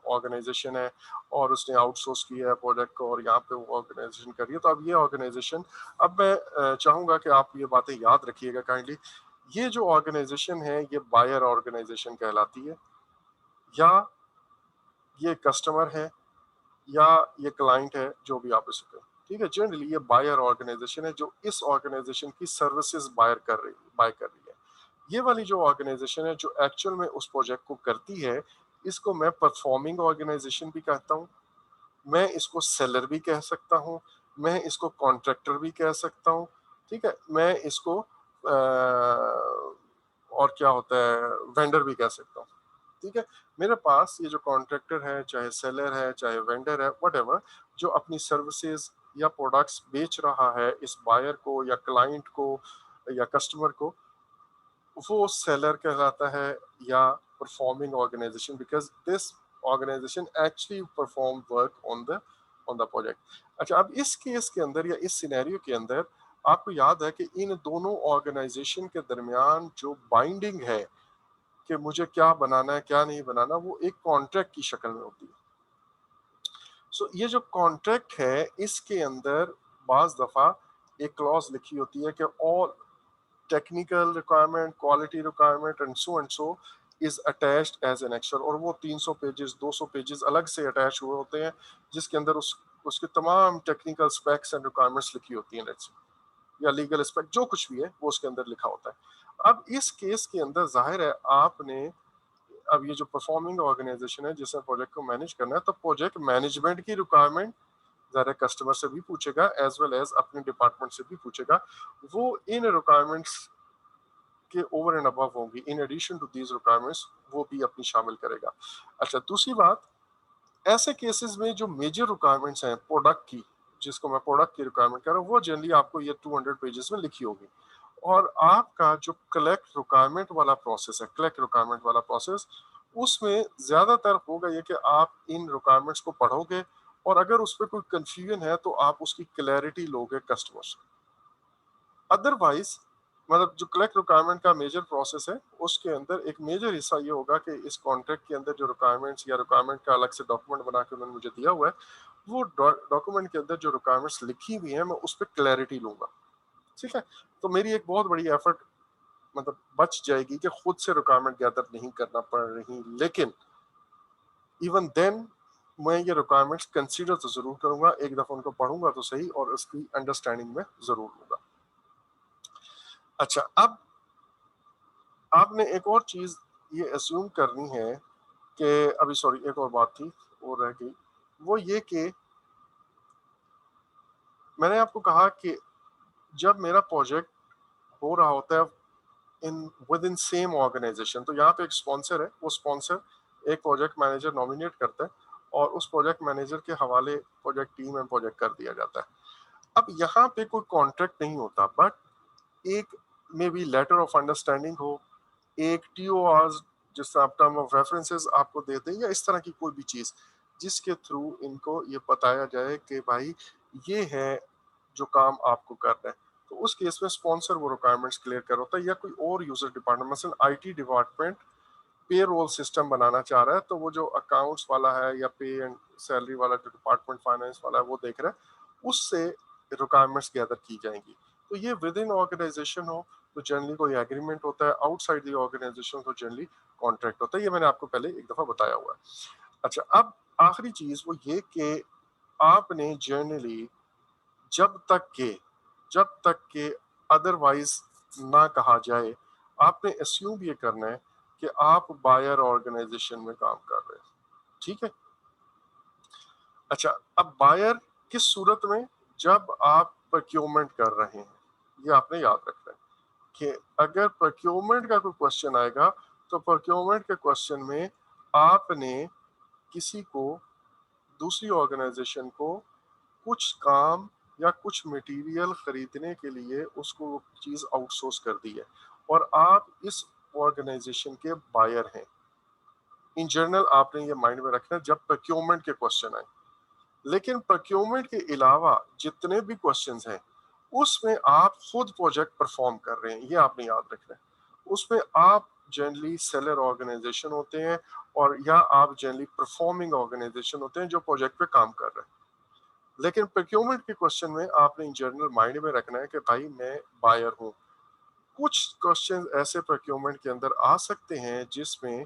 ऑर्गेनाइजेशन है और उसने आउटसोर्स किया है प्रोजेक्ट को और यहाँ पे वो ऑर्गेनाइजेशन कर रही है। तो अब ये ऑर्गेनाइजेशन, अब मैं चाहूँगा कि आप ये बातें याद रखिएगा काइंडली। ये जो ऑर्गेनाइजेशन है ये बायर ऑर्गेनाइजेशन कहलाती है, या ये कस्टमर है, या ये क्लाइंट है, जो भी आप इसे कहें। ठीक है, जनरली ये बायर ऑर्गेनाइजेशन है जो इस ऑर्गेनाइजेशन की सर्विसेज बाय कर रही है। ये वाली जो ऑर्गेनाइजेशन है जो एक्चुअल में उस प्रोजेक्ट को करती है, इसको मैं परफॉर्मिंग ऑर्गेनाइजेशन भी कहता हूँ, मैं इसको सेलर भी कह सकता हूँ, मैं इसको कॉन्ट्रैक्टर भी कह सकता हूँ। ठीक है, मैं इसको और क्या होता है, वेंडर भी कह सकता हूँ। ठीक है, मेरे पास ये जो कॉन्ट्रैक्टर है, चाहे सेलर है, चाहे वेंडर है, व्हाटएवर, जो अपनी सर्विसेज या प्रोडक्ट्स बेच रहा है इस बायर को या क्लाइंट को या कस्टमर को, वो सेलर कहलाता है या performing organisation, because this organisation actually perform work on the project. अच्छा, अब इस केस के अंदर या इस सिनेरियो के अंदर आपको याद है कि इन दोनों ऑर्गेनाइजेशन के दरमियान जो बाइंडिंग है कि मुझे क्या बनाना है क्या नहीं बनाना, वो एक कॉन्ट्रैक्ट की शक्ल में होती है। सो ये जो कॉन्ट्रैक्ट है इसके अंदर बाज दफा एक क्लॉज लिखी होती है कि all technical requirement, quality requirement and so is attached as an action, और वो 300 पेजेस 200 पेजेस अलग से अटैच हुए होते हैं जिसके अंदर उसके तमाम टेक्निकल स्पेक्स एंड रिक्वायरमेंट्स लिखी होती हैं, लेट्स से, या लीगल एस्पेक्ट जो कुछ भी है वो उसके अंदर लिखा होता है। अब इस केस के अंदर जाहिर है आपने, अब ये जो परफॉर्मिंग ऑर्गेनाइजेशन है जिसने प्रोजेक्ट को मैनेज करना है, तो प्रोजेक्ट मैनेजमेंट की रिक्वायरमेंट ज़ाहिर कस्टमर से भी पूछेगा एज वेल एज अपने डिपार्टमेंट से भी पूछेगा। वो इन रिक्वायरमेंट्स के ओवर एंड अबव होंगी, in addition to these requirements वो भी अपनी शामिल करेगा। अच्छा, दूसरी बात, ऐसे केसेस में जो मेजर रिक्वायरमेंट्स हैं प्रोडक्ट की, जिसको मैं प्रोडक्ट की रिक्वायरमेंट कर रहा हूँ, वो जनरली आपको ये 200 पेजेस में लिखी होगी। और आपका जो कलेक्ट रिक्वायरमेंट वाला प्रोसेस है, कलेक्ट रिक्वायरमेंट वाला प्रोसेस, उसमें ज्यादातर होगा ये कि आप इन रिक्वायरमेंट्स को पढ़ोगे और अगर उस पर कोई कंफ्यूजन है तो आप उसकी क्लैरिटी लोगे कस्टमर से। अदरवाइज, मतलब जो कलेक्ट रिक्वायरमेंट का मेजर प्रोसेस है उसके अंदर एक मेजर हिस्सा ये होगा कि इस कॉन्ट्रैक्ट के अंदर जो रिक्वायरमेंट्स या रिक्वायरमेंट का अलग से डॉक्यूमेंट बना के उन्होंने मुझे दिया हुआ है, वो डॉक्यूमेंट के अंदर जो रिक्वायरमेंट्स लिखी हुई है मैं उस पर क्लैरिटी लूंगा। ठीक है, तो मेरी एक बहुत बड़ी एफर्ट मतलब बच जाएगी कि खुद से रिक्वायरमेंट गैदर नहीं करना पड़ रही, लेकिन इवन देन मैं ये रिक्वायरमेंट्स कंसीडर तो जरूर करूंगा, एक दफा उनको पढ़ूंगा तो सही और उसकी अंडरस्टैंडिंग में जरूर लूंगा। अच्छा, अब आपने एक और चीज ये अस्यूम करनी है कि, अभी सॉरी एक और बात थी वो रह गई, वो ये कि मैंने आपको कहा कि जब मेरा प्रोजेक्ट हो रहा होता है in within same organisation, तो यहाँ पे एक स्पॉन्सर है, वो स्पॉन्सर एक प्रोजेक्ट मैनेजर नॉमिनेट करता है और उस प्रोजेक्ट मैनेजर के हवाले प्रोजेक्ट टीम एंड प्रोजेक्ट कर दिया जाता है। अब यहाँ पे कोई कॉन्ट्रैक्ट नहीं होता, बट एक maybe letter of understanding हो, एक टीओआर जिस तरह टर्म ऑफ रेफरेंसेस आपको दे दें, या इस तरह की कोई भी चीज जिसके थ्रू इनको ये बताया जाए कि भाई ये है जो काम आपको करना है। तो उस केस में स्पॉन्सर वो रिक्वायरमेंट्स क्लियर कर होता है, या कोई और यूजर डिपार्टमेंट, मसलन आईटी डिपार्टमेंट पे रोल सिस्टम बनाना चाह रहा है, तो वो जो अकाउंट्स वाला है या पे एंड सैलरी वाला जो डिपार्टमेंट फाइनेंस वाला है वो देख रहा है, उससे रिक्वायरमेंट्स गैदर की जाएंगी। तो ये विद इन ऑर्गेनाइजेशन हो तो जनरली कोई एग्रीमेंट होता है, आउटसाइड द ऑर्गेनाइजेशन तो जनरली कॉन्ट्रैक्ट होता है। ये मैंने आपको पहले एक दफा बताया हुआ है। अच्छा, अब आखिरी चीज वो ये कि आपने जनरली जब तक के जब तक के अदरवाइज ना कहा जाए, आपने अस्यूम ये करना है कि आप बायर ऑर्गेनाइजेशन में काम कर रहे हैं। ठीक है। अच्छा, अब बायर किस सूरत में, जब आप प्रोक्योरमेंट कर रहे हैं, ये आपने याद रखना है कि अगर प्रोक्योरमेंट का कोई क्वेश्चन आएगा तो प्रोक्योरमेंट के क्वेश्चन में आपने किसी को, दूसरी ऑर्गेनाइजेशन को कुछ काम या कुछ मटेरियल खरीदने के लिए उसको वो चीज आउटसोर्स कर दी है और आप इस ऑर्गेनाइजेशन के बायर हैं। इन जनरल आपने ये माइंड में रखना है जब प्रोक्योरमेंट के क्वेश्चन आए। लेकिन प्रोक्योरमेंट के अलावा जितने भी क्वेश्चंस हैं उसमें आप खुद प्रोजेक्ट परफॉर्म कर रहे हैं, ये आपने याद रखना है। उसमें आप जनरली सेलर ऑर्गेनाइजेशन होते हैं और या आप जनरली परफॉर्मिंग ऑर्गेनाइजेशन होते हैं जो प्रोजेक्ट पे काम कर रहे हैं। लेकिन प्रोक्योरमेंट के क्वेश्चन में आपने इन जनरल माइंड में रखना है कि भाई मैं बायर हूँ। कुछ क्वेश्चन ऐसे प्रोक्योरमेंट के अंदर आ सकते हैं जिसमें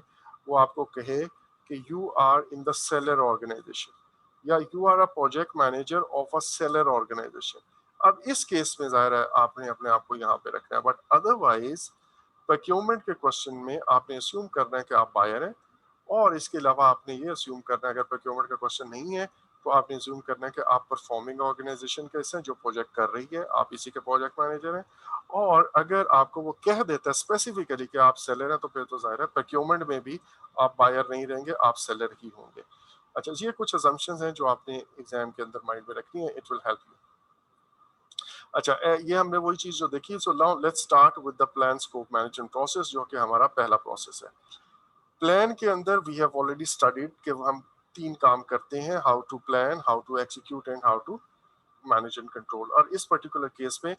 वो आपको कहे कि you are in the seller organization या you are a project manager of a seller organization. अब इस केस में जाहिर है आपने अपने आप को यहाँ पे रखना है, बट अदरवाइज प्रोक्योरमेंट के क्वेश्चन में आपने अस्यूम करना है कि आप बायर हैं, और इसके अलावा आपने ये अस्यूम करना है, अगर प्रोक्योरमेंट का क्वेश्चन नहीं है तो आपने अस्यूम करना है कि आप परफॉर्मिंग ऑर्गेनाइजेशन के हिस्से हैं जो प्रोजेक्ट कर रही है, आप इसी के प्रोजेक्ट मैनेजर हैं। और अगर आपको वो कह देता है स्पेसिफिकली कि आप सेलर हैं तो फिर तो जाहिर है प्रोक्योरमेंट में भी आप बायर नहीं रहेंगे, आप सेलर ही होंगे। अच्छा, ये कुछ असम्पशंस हैं जो आपने एग्जाम के अंदर माइंड में रखनी है, इट विल हेल्प यू। अच्छा, ये हमने वही चीज जो देखी। So now let's start with the plan scope management process, जो कि हमारा पहला प्रोसेस है। प्लान के अंदर वी हैव ऑलरेडी स्टडीड कि हम 3 काम करते हैं, how to plan, how to execute and how to manage and control. और इस पर्टिकुलर केस में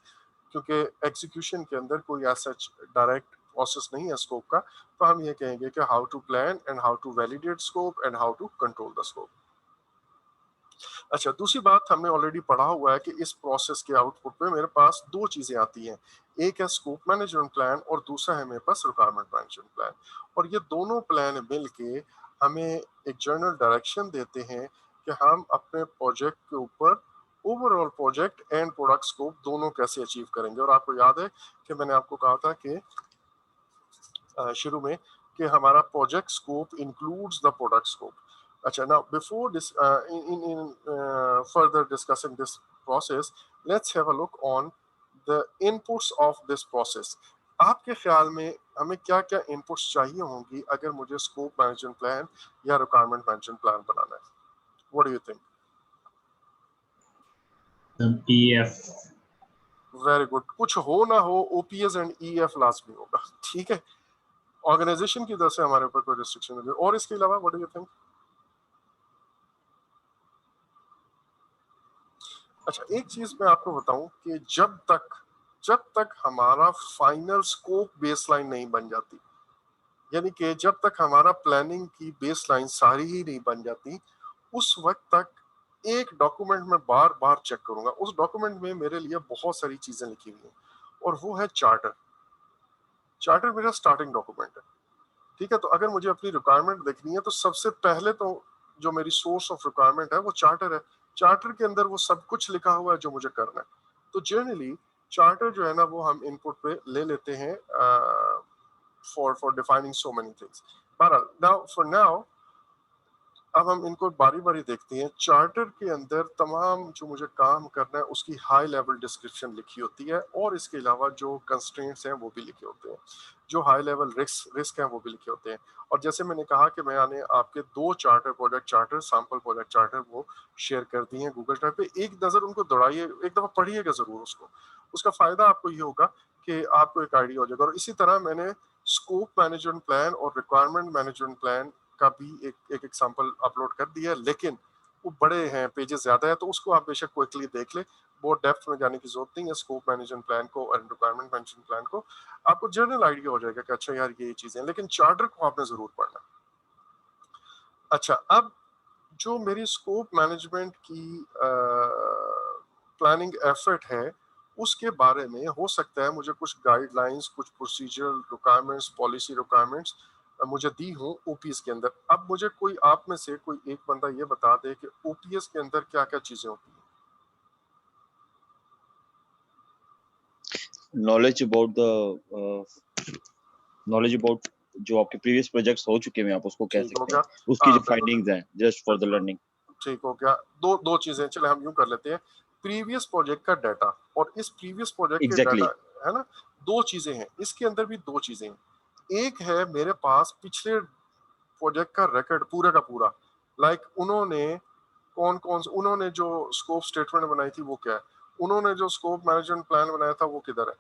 क्योंकि एग्जीक्यूशन के अंदर कोई ऐसा डायरेक्ट प्रोसेस नहीं है स्कोप का, तो हम ये कहेंगे कि how to plan and how to validate scope and how to control the scope. अच्छा, दूसरी बात हमने ऑलरेडी पढ़ा हुआ है कि इस प्रोसेस के आउटपुट में मेरे पास 2 चीजें आती हैं, एक है स्कोप मैनेजमेंट प्लान और दूसरा है मेरे पास रिक्वायरमेंट मैनेजमेंट प्लान। और ये दोनों प्लान मिलके हमें एक जनरल डायरेक्शन देते हैं कि हम अपने प्रोजेक्ट के ऊपर overall project and product scope दोनों कैसे अचीव करेंगे। और आपको याद है कि मैंने आपको कहा था कि शुरू में कि हमारा project scope includes the product scope. अच्छा, now before this in further discussing this process, let's have a look on the inputs of this process. आपके ख्याल में हमें क्या क्या इनपुट्स चाहिए होंगी अगर मुझे स्कोप मैनेजमेंट प्लान या रिक्वायरमेंट मैनेजमेंट प्लान बनाना है? What do you think? EF. Very good. कुछ हो ना हो ओपीएस एंड ईएफ लाजमी होगा, ठीक है। ऑर्गेनाइजेशन की तरफ से हमारे ऊपर कोई रिस्ट्रिक्शन नहीं है। और इसके अलावा व्हाट डू यू थिंक? अच्छा, एक चीज मैं आपको बताऊं कि जब तक हमारा फाइनल स्कोप बेसलाइन नहीं बन जाती, यानी कि जब तक हमारा प्लानिंग की बेसलाइन सारी ही नहीं बन जाती, उस वक्त तक एक डॉक्यूमेंट में बार बार चेक करूंगा। उस डॉक्यूमेंट में मेरे लिए बहुत सारी चीजें लिखी हुई हैं और वो है चार्टर। चार्टर मेरा स्टार्टिंग डॉक्यूमेंट है, ठीक है। तो अगर मुझे अपनी रिक्वायरमेंट देखनी है तो सबसे पहले तो जो मेरी सोर्स ऑफ रिक्वायरमेंट है वो चार्टर है। चार्टर के अंदर वो सब कुछ लिखा हुआ है जो मुझे करना है। तो जनरली चार्टर जो है ना वो हम इनपुट पे ले लेते हैं for defining so many things. बहरहाल, नाउ फॉर नाउ अब हम इनको बारी बारी देखते हैं। चार्टर के अंदर तमाम जो मुझे काम करना है उसकी हाई लेवल डिस्क्रिप्शन लिखी होती है और इसके अलावा जो कंस्ट्रेंट्स हैं वो भी लिखे होते हैं, जो हाई लेवल रिस्क हैं वो भी लिखे होते हैं। और जैसे मैंने कहा कि मैंने आपके 2 charter, project charter, sample project charter वो शेयर कर दिए हैं गूगल ड्राइव पे। एक नज़र उनको दौड़ाइए, एक दफ़ा पढ़िएगा ज़रूर उसको। उसका फ़ायदा आपको ये होगा कि आपको एक आइडिया हो जाएगा। और इसी तरह मैंने स्कोप मैनेजमेंट प्लान और रिक्वायरमेंट मैनेजमेंट प्लान का भी एक एग्जांपल अपलोड कर दिया, लेकिन वो बड़े हैं, पेजेस ज्यादा है, तो उसको आप बेशक क्विकली देख ले। बहुत डेप्थ में जाने की जरूरत नहीं है स्कोप मैनेजमेंट प्लान को और रिक्वायरमेंट मैनेजमेंट प्लान को। आपको जनरल आइडिया हो जाएगा कि अच्छा यार ये चीजें हैं, लेकिन चार्टर को आपने जरूर पढ़ना। अच्छा, अब जो मेरी स्कोप मैनेजमेंट की प्लानिंग एफर्ट है उसके बारे में हो सकता है मुझे कुछ गाइडलाइंस, कुछ प्रोसीजरल रिक्वायरमेंट्स, पॉलिसी रिक्वायरमेंट्स मुझे दी हो ओपीएस के अंदर। अब मुझे कोई आप में से कोई एक बंदा ये बता दे कि ओपीएस के अंदर क्या क्या चीजें होती हैं। Knowledge about the knowledge about जो आपके प्रीवियस प्रोजेक्ट्स हो चुके हैं आप उसको कह ठीक हो सकते गया। हैं, उसकी हाँ जो बिल्कुल फाइंडिंग्स हैं जस्ट फॉर द बिल्कुल लर्निंग। ठीक हो गया। दो दो चीजें, चले हम यूं कर लेते हैं। प्रीवियस प्रोजेक्ट का डाटा और इस प्रीवियस प्रोजेक्ट के एग्जैक्टली। डाटा, है ना, दो चीजें हैं। इसके अंदर भी दो चीजें हैं। एक है मेरे पास पिछले प्रोजेक्ट का रिकॉर्ड पूरा का पूरा, लाइक उन्होंने कौन कौन उन्होंने जो स्कोप स्टेटमेंट बनाई थी वो क्या है, उन्होंने जो स्कोप मैनेजमेंट प्लान बनाया था वो किधर है,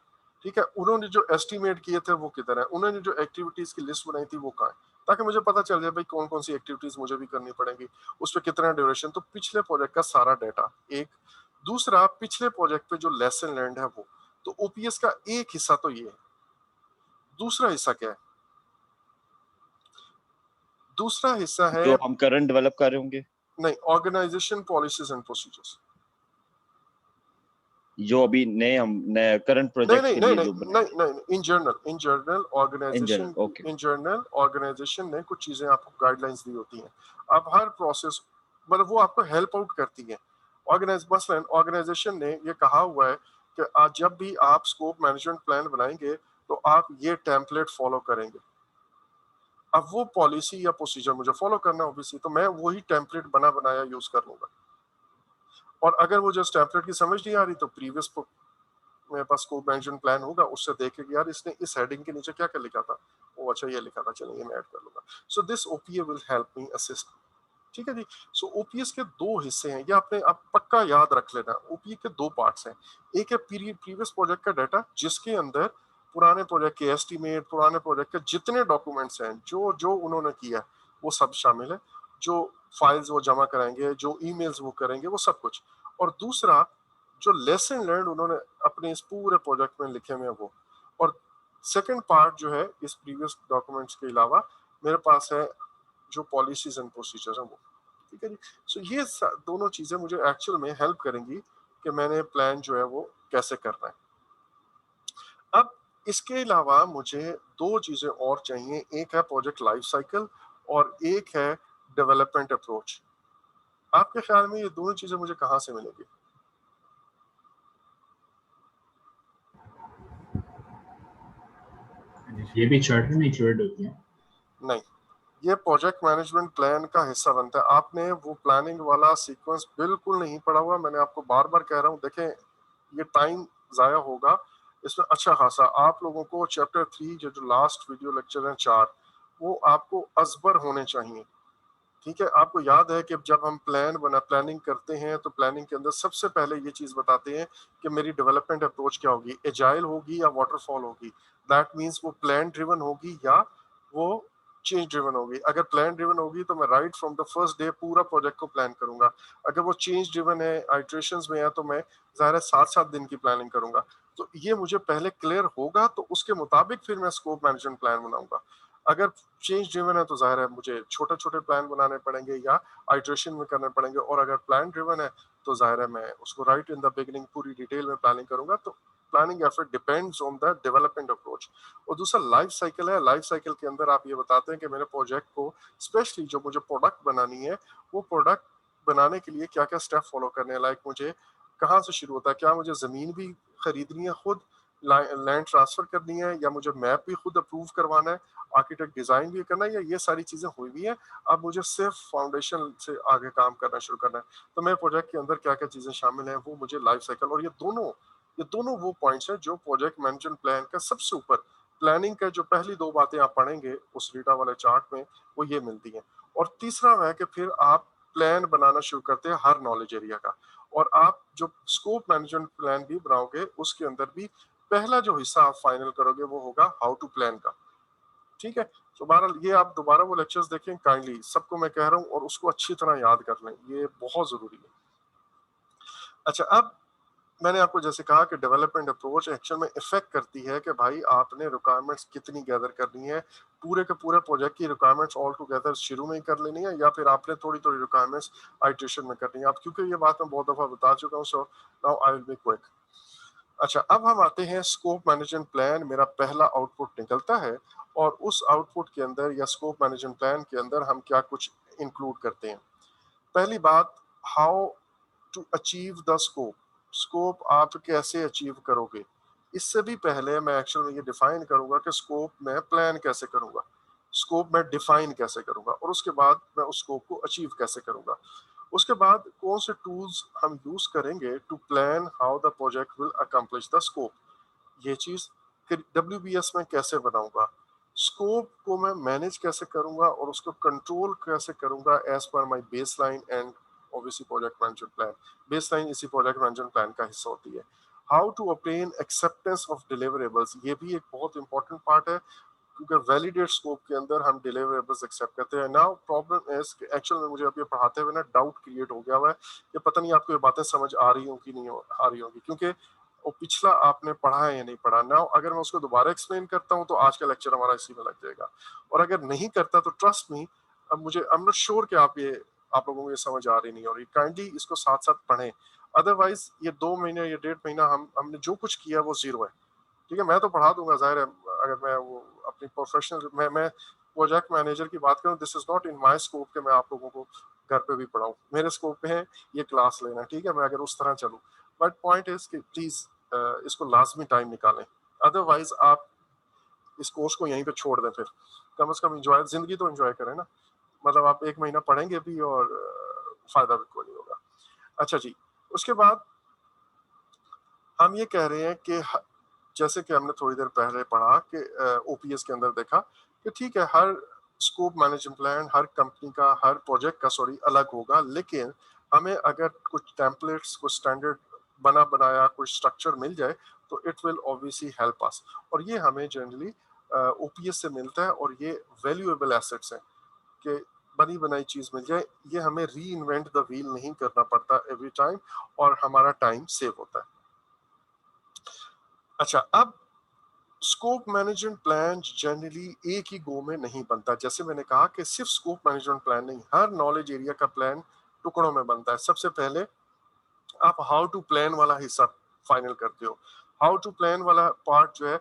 ठीक है, उन्होंने जो एस्टिमेट किए थे वो किधर है, उन्होंने जो एक्टिविटीज की लिस्ट बनाई थी वो कहाँ है, ताकि मुझे पता चल जाए भाई कौन कौन सी एक्टिविटीज मुझे भी करनी पड़ेंगी, उस पर कितना ड्यूरेशन। तो पिछले प्रोजेक्ट का सारा डाटा एक। दूसरा, पिछले प्रोजेक्ट पे जो लेसन लर्न है वो। तो ओपीएस का एक हिस्सा तो ये है। दूसरा हिस्सा क्या है? दूसरा हिस्सा है जो हम करंट डेवलप कर रहे होंगे, नहीं, ऑर्गेनाइजेशन पॉलिसीज एंड प्रोसीजर्स। जो अभी नए हम नए करंट नहीं प्रोजेक्ट्स नहीं के नहीं लिए नहीं जो बने नहीं नहीं, in general in general. Organisation, okay. In general organisation ने कुछ चीजें आपको गाइडलाइंस दी होती हैं। अब हर प्रोसेस मतलब वो आपको हेल्प आउट करती है। मसलन ऑर्गेनाइजेशन ने ये कहा हुआ है कि आज जब भी आप स्कोप मैनेजमेंट प्लान बनाएंगे तो आप ये टेम्पलेट फॉलो करेंगे। अब वो पॉलिसी या प्रोसीजर मुझे फॉलो करना ऑब्वियसली, तो मैं वही टेम्पलेट बना बनाया यूज कर लूंगा। और अगर वो जो टेम्पलेट की समझ नहीं आ रही तो प्रीवियस मेरे पास स्कोप मैनेजमेंट प्लान होगा, उससे देखे कि यार इसने इस हेडिंग के नीचे क्या क्या लिखा था, वो अच्छा ये लिखा था, चलिए मैं ऐड कर लूंगा। So this OPA will help me assist. ठीक है जी। सो ओपीएस के दो हिस्से हैं, ये आपने आप पक्का याद रख लेना। ओपीए के दो पार्ट्स हैं। एक है प्रीवियस प्रोजेक्ट का डाटा, जिसके अंदर पुराने प्रोजेक्ट के एस्टीमेट, पुराने प्रोजेक्ट के जितने डॉक्यूमेंट्स हैं जो जो उन्होंने किया वो सब शामिल है। जो फाइल्स वो जमा कराएंगे, जो ईमेल्स वो करेंगे, वो सब कुछ। और दूसरा जो लेसन लर्न उन्होंने अपने इस पूरे प्रोजेक्ट में लिखे हुए हैं वो। और सेकंड पार्ट जो है इस प्रीवियस डॉक्यूमेंट्स के अलावा मेरे पास है जो पॉलिसीज एंड प्रोसीजर्स हैं वो। ठीक है जी। सो ये दोनों चीजें मुझे एक्चुअल में हेल्प करेंगी कि मैंने प्लान जो है वो कैसे करना है। अब इसके अलावा मुझे दो चीजें और चाहिए, एक है प्रोजेक्ट लाइफ साइकिल और एक है डेवलपमेंट अप्रोच। आपके ख्याल में ये दोनों चीजें मुझे कहाँ से मिलेंगी? ये भी चार्ट में इंक्लूड होती है। नहीं, ये प्रोजेक्ट मैनेजमेंट प्लान का हिस्सा बनता है। आपने वो प्लानिंग वाला सीक्वेंस बिल्कुल नहीं पढ़ा हुआ। मैंने आपको बार बार कह रहा हूँ, देखें ये टाइम जाया होगा इसमें अच्छा खासा। आप लोगों को चैप्टर 3 जो लास्ट वीडियो लेक्चर है 4, वो आपको अजबर होने चाहिए। ठीक है, आपको याद है कि जब हम प्लानिंग करते हैं तो प्लानिंग के अंदर सबसे पहले ये चीज बताते हैं कि मेरी डेवलपमेंट अप्रोच क्या होगी, एजाइल होगी या वाटरफॉल होगी। दैट मींस वो प्लान ड्रिवन होगी या वो चेंज ड्रिवन होगी। अगर प्लान ड्रिवन होगी तो मैं right from the first day पूरा प्रोजेक्ट को प्लान करूंगा। अगर वो चेंज ड्रिवन है, आइट्रेशंस में है, तो मैं ज़ाहिर है 7-7 दिन की प्लानिंग करूंगा। तो ये मुझे पहले क्लियर होगा तो उसके मुताबिक फिर मैं स्कोप मैनेजमेंट प्लान बनाऊंगा। अगर चेंज ड्रिवन है तो जाहिर है मुझे छोटे छोटे प्लान बनाने पड़ेंगे या आइट्रेशन में करने पड़ेंगे। और अगर प्लान ड्रिवन है तो जाहिर है मैं उसको राइट इन द बिगिनिंग पूरी डिटेल में प्लानिंग करूंगा। तो planning effort depends on the development approach. और दूसरा लाइफ साइकिल है। लाइफ साइकिल के अंदर आप ये बताते हैं कि मेरे प्रोजेक्ट को स्पेशली जो मुझे प्रोडक्ट बनानी है, वो प्रोडक्ट बनाने के लिए क्या क्या स्टेप फॉलो करने हैं। लाइक मुझे कहाँ से शुरू होता है, क्या मुझे जमीन भी खरीदनी है खुद, लैंड ट्रांसफर करनी है, या मुझे मैप भी खुद अप्रूव करवाना है, आर्किटेक्ट डिजाइन भी करना है, या ये सारी चीजें हुई भी हैं, अब मुझे सिर्फ फाउंडेशन से आगे काम करना शुरू करना है। तो मेरे प्रोजेक्ट के अंदर क्या क्या चीजें शामिल हैं वो मुझे लाइफ साइकिल। और ये दोनों वो पॉइंट्स हैं जो प्रोजेक्ट मैनेजमेंट प्लान का सबसे ऊपर, प्लानिंग का जो पहली दो बातें आप पढ़ेंगे उस रीटा वाले चार्ट में, वो ये मिलती हैं। और तीसरा है कि फिर आप प्लान बनाना शुरू करते हैं हर नॉलेज एरिया का। और आप जो स्कोप मैनेजमेंट प्लान भी बनाओगे उसके अंदर भी पहला जो हिस्सा आप फाइनल करोगे वो होगा हाउ टू प्लान का। ठीक है। तो बहरहाल ये आप दोबारा वो लेक्चर्स देखें काइंडली, सबको मैं कह रहा हूँ, और उसको अच्छी तरह याद कर लें, ये बहुत जरूरी है। अच्छा, अब मैंने आपको जैसे कहा कि डेवलपमेंट अप्रोच एक्चुअल में इफेक्ट करती है कि भाई आपने रिक्वायरमेंट्स कितनी गैदर करनी है। पूरे के पूरे प्रोजेक्ट की रिक्वायरमेंट्स ऑल टुगेदर शुरू में ही कर लेनी है, या फिर आपने थोड़ी थोड़ी रिक्वायरमेंट्स आइट्रेशन में करनी है। आप क्योंकि ये बात मैं बहुत दफा बता चुका हूँ, so now I will be quick. अच्छा, अब हम आते हैं स्कोप मैनेजमेंट प्लान। मेरा पहला आउटपुट निकलता है और उस आउटपुट के अंदर या स्कोप मैनेजमेंट प्लान के अंदर हम क्या कुछ इंक्लूड करते हैं। पहली बात, how to achieve the scope. Scope आप कैसे अचीव करोगे, इससे भी पहले मैं एक्चुअल में ये डिफाइन करूंगा कि स्कोप में प्लान कैसे करूंगा, स्कोप में डिफाइन कैसे करूंगा, और उसके बाद मैं उस स्कोप को अचीव कैसे करूंगा। उसके बाद कौन से टूल्स हम यूज करेंगे to plan how the project will accomplish the scope, ये चीज। फिर डब्ल्यूबीएस में कैसे बनाऊंगा, स्कोप को मैं मैनेज कैसे करूंगा और उसको कंट्रोल कैसे करूंगा as per my baseline and obviously project management plan. Baseline इसी प्रोजेक्ट मैनेजमेंट प्लान का हिस्सा होती है। How to obtain acceptance of deliverables, ये भी एक बहुत इंपॉर्टेंट पार्ट है, क्योंकि वैलिडेट स्कोप के अंदर हम डिलीवरेबल्स एक्सेप्ट करते हैं। नाउ प्रॉब्लम इज कि एक्चुअल में मुझे अभी पढ़ाते हुए ना डाउट क्रिएट हो गया हुआ है कि पता नहीं आपको ये बातें समझ आ रही हों कि नहीं आ रही होंगी। क्योंकि और पिछला आपने पढ़ा है या नहीं पढ़ा ना। अगर मैं उसको दोबारा एक्सप्लेन करता हूँ तो आज का लेक्चर हमारा इसी में लग जाएगा, और अगर नहीं करता तो ट्रस्ट मी, अब मुझे आई एम नॉट श्योर कि आप लोगों को ये समझ आ रही नहीं, और काइंडली इसको साथ साथ पढ़ें, अदरवाइज ये 2 महीने या 1.5 महीना हमने जो कुछ किया वो जीरो है। ठीक है, मैं तो पढ़ा दूंगा जाहिर है, अगर मैं वो अपनी प्रोफेशनल मैं प्रोजेक्ट मैनेजर की बात करूं, this is not in my scope कि मैं आप लोगों को घर पे भी पढ़ाऊं, मेरे स्कोप में है ये क्लास लेना। ठीक है, मैं अगर उस तरह चलूं, बट पॉइंट इज कि प्लीज इसको लाजमी टाइम निकालें, अदरवाइज आप इस कोर्स को यहीं पे छोड़ दें, फिर कम से कम इंजॉय, जिंदगी तो इंजॉय करें ना। मतलब आप 1 महीना पढ़ेंगे भी और फायदा भी कोई नहीं होगा। अच्छा जी, उसके बाद हम ये कह रहे हैं कि जैसे कि हमने थोड़ी देर पहले पढ़ा कि ओपीएस के अंदर देखा कि ठीक है, हर स्कोप मैनेजमेंट प्लान हर कंपनी का, हर प्रोजेक्ट का सॉरी अलग होगा, लेकिन हमें अगर कुछ टेम्पलेट्स, कुछ स्टैंडर्ड बना बनाया कुछ स्ट्रक्चर मिल जाए तो it will obviously help us, और ये हमें जनरली ओपीएस से मिलता है, और ये वैल्यूएबल एसेट्स हैं कि बनी बनाई चीज मिल जाए, ये हमें री इन्वेंट द व्हील नहीं करना पड़ता एवरी टाइम, और हमारा टाइम सेव होता है। अच्छा, अब स्कोप मैनेजमेंट प्लान जनरली एक ही गो में नहीं बनता, जैसे मैंने कहा कि सिर्फ स्कोप मैनेजमेंट प्लान नहीं, हर नॉलेज एरिया का प्लान टुकड़ों में बनता है। सबसे पहले आप हाउ टू प्लान वाला हिस्सा फाइनल करते हो, हाउ टू प्लान वाला पार्ट जो है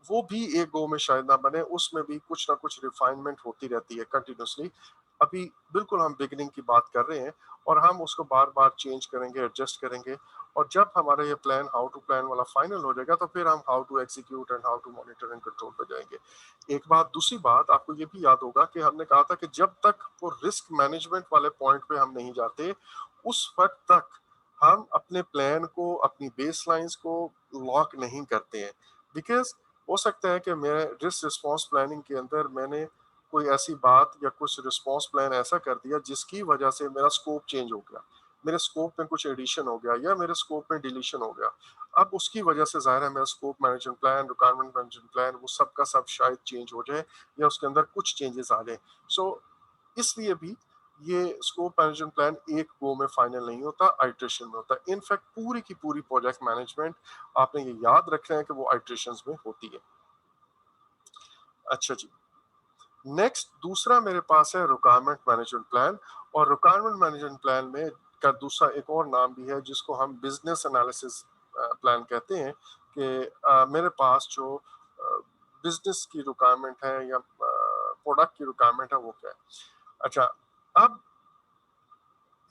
वो भी एक गो में शायद ना बने, उसमें भी कुछ ना कुछ रिफाइनमेंट होती रहती है कंटिन्यूसली। अभी बिल्कुल हम बिगिनिंग की बात कर रहे हैं, और हम उसको बार बार चेंज करेंगे, एडजस्ट करेंगे, और जब हमारा ये प्लान हाउ टू प्लान वाला फाइनल हो जाएगा तो फिर हम how to execute and how to monitor and control पे जाएंगे। एक बात, दूसरी बात आपको ये भी याद होगा कि हमने कहा था कि जब तक वो रिस्क मैनेजमेंट वाले पॉइंट पे हम नहीं जाते, उस वक्त तक हम अपने प्लान को, अपनी बेसलाइंस को लॉक नहीं करते हैं, बिकॉज हो सकता है कि मेरे रिस्क रिस्पॉन्स प्लानिंग के अंदर मैंने कोई ऐसी बात या कुछ रिस्पॉन्स प्लान ऐसा कर दिया जिसकी वजह से मेरा स्कोप चेंज हो गया, मेरे स्कोप में कुछ एडिशन हो गया या मेरे स्कोप में डिलीशन हो गया। अब उसकी वजह से जाहिर है मेरा scope management plan, requirement management plan, वो सब का सब शायद चेंज हो जाए या उसके अंदर कुछ चेंजेस आ जाए। सो इसलिए भी ये स्कोप मैनेजमेंट प्लान एक गो में फाइनल नहीं होता, आइट्रेशन में होता है। इनफैक्ट पूरी की पूरी प्रोजेक्ट मैनेजमेंट आपने ये याद रखना है कि वो आइट्रेशंस में होती है। अच्छा जी, नेक्स्ट दूसरा मेरे पास है रिक्वायरमेंट मैनेजमेंट प्लान, और रिक्वायरमेंट मैनेजमेंट प्लान में का दूसरा एक और नाम भी है जिसको हम बिजनेस एनालिसिस प्लान कहते हैं, कि मेरे पास जो बिजनेस की रिक्वायरमेंट है या प्रोडक्ट की रिक्वायरमेंट है वो क्या है। अच्छा, अब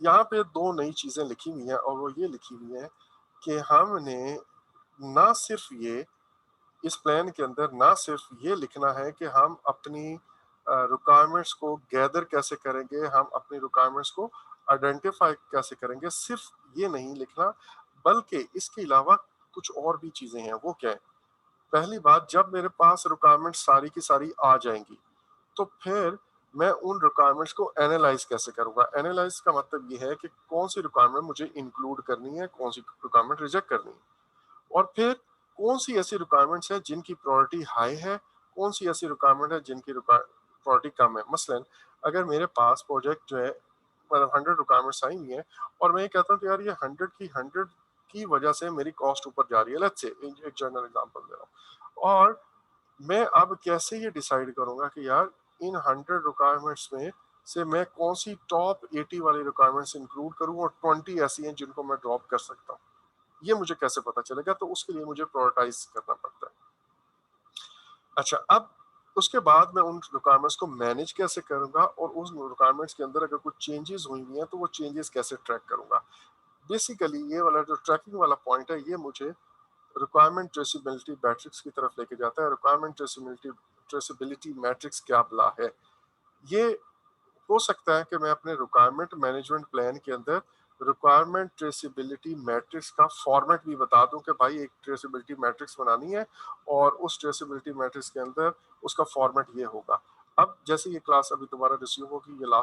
यहाँ पे दो नई चीजें लिखी हुई हैं, और वो ये लिखी हुई है कि हमने ना सिर्फ ये इस प्लान के अंदर ना सिर्फ ये लिखना है कि हम अपनी रिक्वायरमेंट्स को गैदर कैसे करेंगे, हम अपनी रिक्वायरमेंट्स को आइडेंटिफाई कैसे करेंगे, सिर्फ ये नहीं लिखना, बल्कि इसके अलावा कुछ और भी चीजें हैं। वो क्या है? पहली बात, जब मेरे पास रिक्वायरमेंट्स सारी की सारी आ जाएंगी तो फिर मैं उन रिक्वायरमेंट्स को एनालाइज कैसे करूंगा। एनालाइज का मतलब ये है कि कौन सी रिक्वायरमेंट मुझे इंक्लूड करनी है, कौन सी रिक्वायरमेंट रिजेक्ट करनी है, और फिर कौन सी ऐसी रिक्वायरमेंट्स है जिनकी प्रायोरिटी हाई है, कौन सी ऐसी रिक्वायरमेंट है जिनकी प्रायोरिटी कम है। मसलन अगर मेरे पास प्रोजेक्ट जो है, मतलब 100 रिक्वायरमेंट्स आई हुई हैं, और मैं ये कहता हूँ कि यार ये 100 की वजह से मेरी कॉस्ट ऊपर जा रही है, लेट्स से एक जनरल एग्जांपल दे रहा हूँ, और मैं अब कैसे ये डिसाइड करूंगा कि यार इन 100 रिक्वायरमेंट्स में से मैं कौन सी टॉप 80 वाली रिक्वायरमेंट्स इंक्लूड करूं और 20 ऐसी हैं जिनको मैं ड्रॉप कर सकता हूं, ये मुझे कैसे पता चलेगा? तो उसके लिए मुझे प्रायोरिटाइज करना पड़ता है। अच्छा, अब उसके बाद मैं उन रिक्वायरमेंट्स को मैनेज कैसे करूंगा, और उस रिक्वायरमेंट्स के अंदर अगर कुछ चेंजेस हुई हुई हैं तो वो चेंजेस कैसे ट्रैक करूंगा। बेसिकली ये वाला जो ट्रैकिंग वाला पॉइंट है, ये मुझे रिक्वायरमेंट ट्रेसिबिलिटी मैट्रिक्स की तरफ लेके जाता है। रिक्वायरमेंट ट्रेसिबिलिटी मैट्रिक्स क्या बला है? ये हो सकता है कि मैं अपने रिक्वायरमेंट मैनेजमेंट प्लान के अंदर रिक्वायरमेंट ट्रेसिबिलिटी मैट्रिक्स का फॉर्मेट भी बता दूं कि भाई एक ट्रेसिबिलिटी मैट्रिक्स बनानी है, और उस ट्रेसिबिलिटी मैट्रिक्स के अंदर उसका फॉर्मेट ये होगा। अब जैसे ये क्लास अभी दोबारा रिज्यूम होगी, ये लास्ट